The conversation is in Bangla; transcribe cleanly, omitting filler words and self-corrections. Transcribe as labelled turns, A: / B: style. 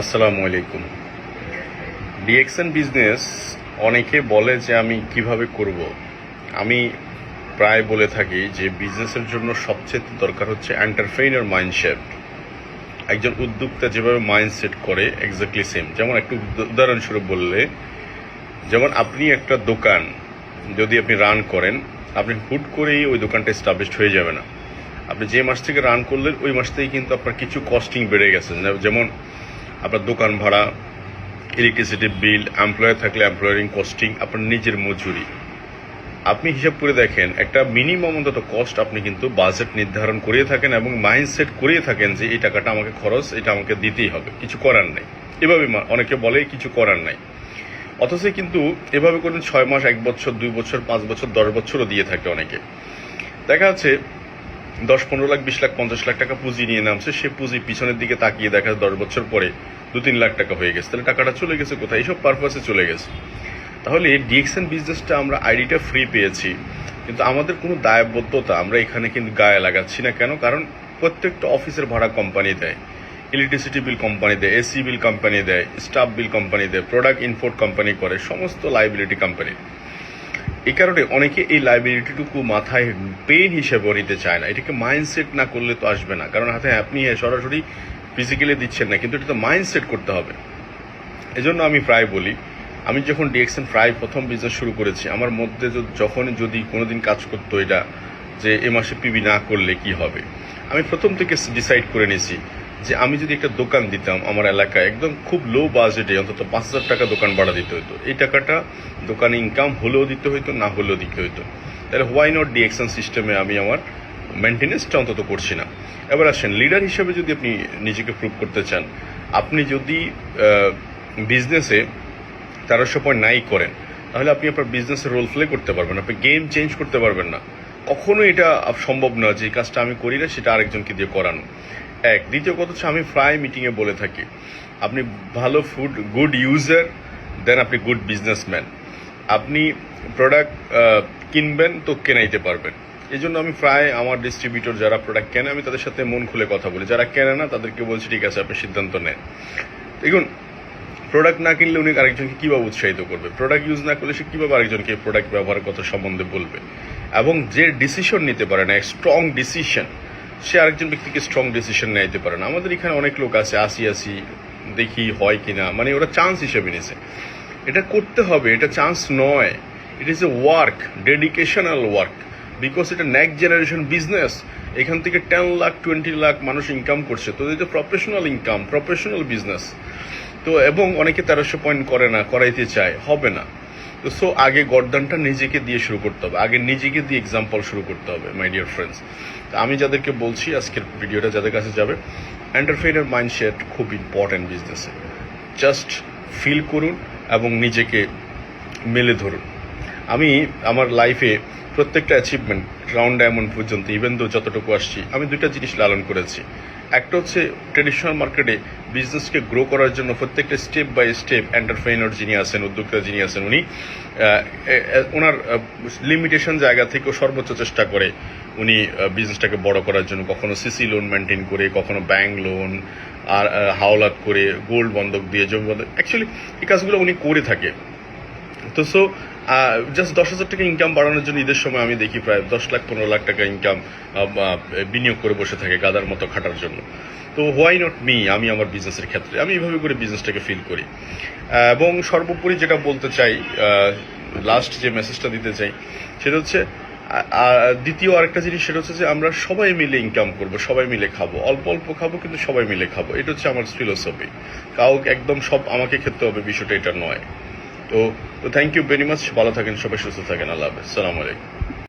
A: আসসালামু আলাইকুম। ডিএক্সএন বিজনেস অনেকে বলে যে আমি কিভাবে করব। আমি প্রায় বলে থাকি যে বিজনেসের জন্য সবচেয়ে দরকার হচ্ছে এন্টারপ্রেনিউর মাইন্ডসেট। একজন উদ্যোক্তা যেভাবে মাইন্ডসেট করে এক্স্যাক্টলি সেম। যেমন একটু উদাহরণস্বরূপ বললে, যেমন আপনি একটা দোকান যদি আপনি রান করেন, আপনি হুট করেই ওই দোকানটা এস্টাবলিশড হয়ে যাবে না। আপনি যে মাস থেকে রান করলেন ওই মাস থেকেই কিন্তু আপনার কিছু কস্টিং বেড়ে গেছে। যেমন আপনার দোকান ভাড়া, ইলেকট্রিসিটি বিল, এমপ্লয়ার থাকলে এমপ্লয়ারিং কস্টিং, আপনার নিজের মজুরি। আপনি হিসাব করে দেখেন, একটা মিনিমাম অন্তত কস্ট আপনি কিন্তু বাজেট নির্ধারণ করিয়ে থাকেন এবং মাইন্ডসেট করিয়ে থাকেন যে এই টাকাটা আমাকে খরচ, এটা আমাকে দিতেই হবে, কিছু করার নেই। এভাবে অনেকে বলে কিছু করার নাই, অথচ কিন্তু এভাবে করেন 6 মাস, 1 বছর, 2 বছর, 5 বছর, 10 বছরও দিয়ে থাকে অনেকে। দেখা যাচ্ছে 10-15 লাখ, 20 লাখ, 50 লাখ টাকা পুঁজি নিয়ে নামছে, সে পুঁজি পিছনের দিকে তাকিয়ে দেখা 10 বছর পরে 2-3 লাখ টাকা হয়ে গেছে। তাহলে টাকাটা চলে গেছে কোথায়? এইসব পারপাসে চলে গেছে। তাহলে ডিএক্সএন বিজনেসটা আমরা আইডিটা ফ্রি পেয়েছি, কিন্তু আমাদের কোনো দায়বদ্ধতা আমরা এখানে কিন্তু গায়ে লাগাচ্ছি না। কেন? কারণ প্রত্যেকটা অফিসের ভাড়া কোম্পানি দেয়, ইলেকট্রিসিটি বিল কোম্পানি দেয়, এসি বিল কোম্পানি দেয়, স্টাফ বিল কোম্পানি দেয়, প্রোডাক্ট ইম্পোর্ট কোম্পানি করে, সমস্ত লাইবিলিটি কোম্পানি। এই কারণে অনেকে এই লাইবিলিটিটুকু মাথায় পেন হিসেবে নিতে চায় না। এটাকে মাইন্ডসেট না করলে তো আসবে না। কারণ হাতে আপনি সরাসরি ফিজিক্যালি দিচ্ছেন না, কিন্তু এটা তো মাইন্ডসেট করতে হবে। এজন্য আমি প্রায় বলি, আমি যখন ডিএক্সএন প্রায় প্রথম বিজনেস শুরু করেছি, আমার মধ্যে যখন যদি কোনোদিন কাজ করতো এটা যে এ মাসে পিবি না করলে কি হবে, আমি প্রথম থেকে ডিসাইড করে নিয়েছি যে আমি যদি একটা দোকান দিতাম আমার এলাকায়, একদম খুব লো বাজেটে, অন্তত 5,000 টাকা দোকান ভাড়া দিতে হতো। এই টাকাটা দোকানে ইনকাম হলেও দিতে হইতো, না হলেও দিতে হইতো। তাহলে হোয়াই নট ডিএক্সএন সিস্টেমে আমি আমার মেনটেনেন্সটা অন্তত করছি না। এবার আসেন, লিডার হিসেবে যদি আপনি নিজেকে প্রুভ করতে চান, আপনি যদি বিজনেসে 1300 পয়েন্ট নাই করেন, তাহলে আপনি আপনার বিজনেসের রোল প্লে করতে পারবেন, আপনি গেম চেঞ্জ করতে পারবেন না। কখনো এটা সম্ভব না যে কাজটা আমি করি না সেটা আরেকজনকে দিয়ে করানো। এক। দ্বিতীয় কথা হচ্ছে, আমি প্রায় মিটিংয়ে বলে থাকি, আপনি ভালো ফুড, গুড ইউজার, দেন আপনি গুড বিজনেসম্যান। আপনি প্রোডাক্ট কিনবেন তো কেনাইতে পারবেন। এই জন্য আমি প্রায় আমার ডিস্ট্রিবিউটর যারা প্রোডাক্ট কেনে, আমি তাদের সাথে মন খুলে কথা বলি। যারা কেনে না তাদেরকে বলছি ঠিক আছে, আপনি সিদ্ধান্ত নেন। দেখুন, প্রোডাক্ট না কিনলে উনি আরেকজনকে কীভাবে উৎসাহিত করবে? প্রোডাক্ট ইউজ না করলে সে কীভাবে আরেকজনকে প্রোডাক্ট ব্যবহারের কথা সম্বন্ধে বলবে? এবং যে ডিসিশন নিতে পারে না, স্ট্রং ডিসিশন, সে আরেকজন ব্যক্তিকে স্ট্রং ডিসিশন নিতে পারে না। আমাদের এখানে অনেক লোক আছে, আসি দেখি হয় কিনা, মানে ওরা চান্স হিসেবে নিছে। এটা করতে হবে, এটা চান্স নয়, it is a work, dedicational work, because এটা নেক্সট জেনারেশন বিজনেস। এখান থেকে 10 লাখ 20 লাখ মানুষ ইনকাম করছে, তো এটা প্রফেশনাল ইনকাম, প্রফেশনাল বিজনেস। তো এবং অনেকে 1300 পয়েন্ট করে না, করাইতে চায়, হবে না। তো সো আগে গর্দানটা নিজেকে দিয়ে শুরু করতে হবে, আগে নিজেকে দিয়ে এক্সাম্পল শুরু করতে হবে মাই ডিয়ার ফ্রেন্ডস। তো আমি যাদেরকে বলছি, আজকের ভিডিওটা যাদের কাছে যাবে, এন্টারপ্রেনার মাইন্ডসেট খুব ইম্পর্টেন্ট বিজনেসে। জাস্ট ফিল করুন এবং নিজেকে মেলে ধরুন। আমি আমার লাইফে প্রত্যেকটা অ্যাচিভমেন্ট রাউন্ড ডায়মন্ড পর্যন্ত, ইভেন দো যতটুকু আসছি, আমি 2টা জিনিস লালন করেছি। একটা হচ্ছে ট্রেডিশনাল মার্কেটে বিজনেসকে গ্রো করার জন্য প্রত্যেকটা স্টেপ বাই স্টেপ এন্টারপ্রেনার যিনি আছেন, উদ্যোক্তা যিনি আছেন, উনি ওনার লিমিটেশন জায়গা থেকেও সর্বোচ্চ চেষ্টা করে উনি বিজনেসটাকে বড় করার জন্য। কখনো সিসি লোন মেনটেন করে, কখনো ব্যাংক লোন আর হাওলাত করে, গোল্ড বন্ধক দিয়ে, জমি বন্ধক, অ্যাকচুয়ালি এই কাজগুলো উনি করে থাকে। তো সো জাস্ট 10,000 টাকা ইনকাম বাড়ানোর জন্য ঈদের সময় আমি দেখি প্রায় 10 লাখ 15 লাখ টাকা ইনকাম বিনিয়োগ করে বসে থাকে গাদার মতো খাটার জন্য। তো হোয়াই নট মি? আমি আমার বিজনেসের ক্ষেত্রে আমি এইভাবে করে বিজনেসটাকে ফিল করি। এবং সর্বোপরি যেটা বলতে চাই, লাস্ট যে মেসেজটা দিতে চাই সেটা হচ্ছে, দ্বিতীয় আরেকটা জিনিস, সেটা হচ্ছে যে আমরা সবাই মিলে ইনকাম করব, সবাই মিলে খাবো, অল্প অল্প খাবো কিন্তু সবাই মিলে খাবো। এটা হচ্ছে আমার ফিলোসফি। কাউকে একদম সব আমাকে খেতে হবে বিষয়টা এটা নয়। তো থ্যাংক ইউ ভেরি মাচ। ভালো থাকেন সবাই, সুস্থ থাকেন। আল্লাহ হাফেজ। আসসালামু আলাইকুম।